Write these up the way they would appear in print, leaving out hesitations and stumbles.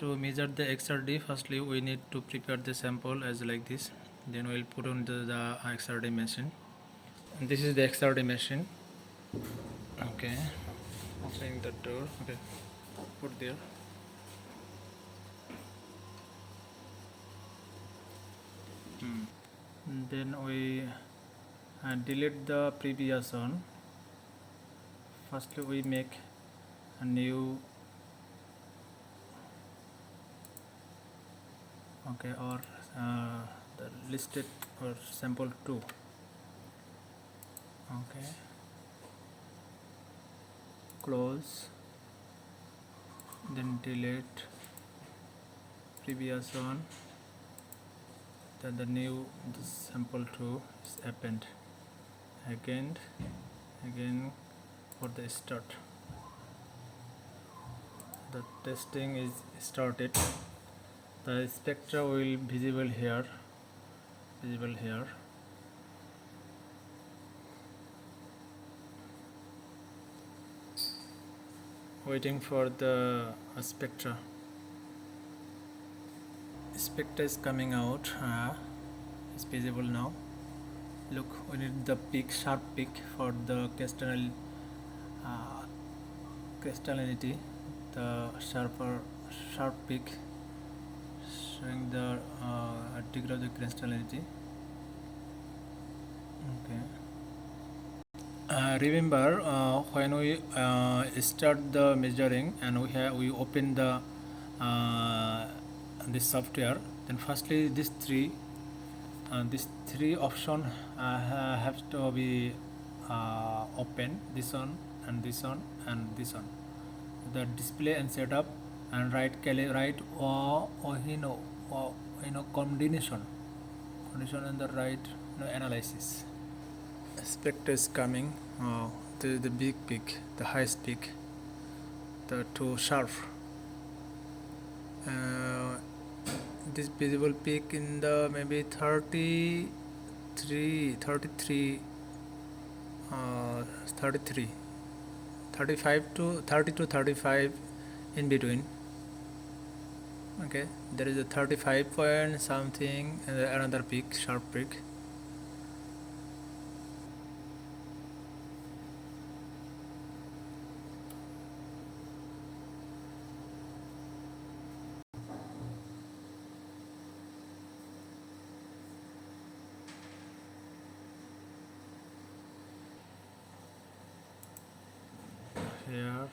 To measure the XRD, firstly we need to prepare the sample as like this. Then we'll put on the XRD machine. And this is the XRD machine. Okay, opening the door. Okay, put there. Then we delete the previous one. Firstly we make a new, okay, or the listed or sample 2. Okay, close, then delete previous one, then the new sample 2 is append again for the start. The testing is started. The spectra will visible here. Waiting for the spectra. Spectra is coming out. It's visible now. Look, we need the peak, sharp peak for the crystallinity. The sharp peak showing the degree of the crystallinity. Okay. Remember when we start the measuring and we open the this software, then firstly these three option have to be open, this one and this one and this one, the display and setup, and right combination and the right analysis. Spectra is coming. The big peak, the highest peak, the two sharp. This visible peak in the maybe 33, 35 to 30 to 35 in between. Okay, there is a 35 point something and another peak, sharp peak. Here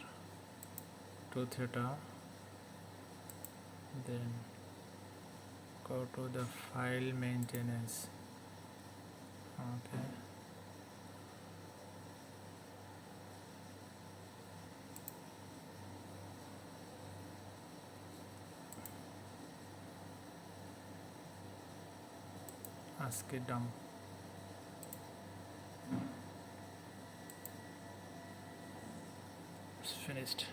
2 theta, then go to the file maintenance. Okay, ASCII dump. It's finished.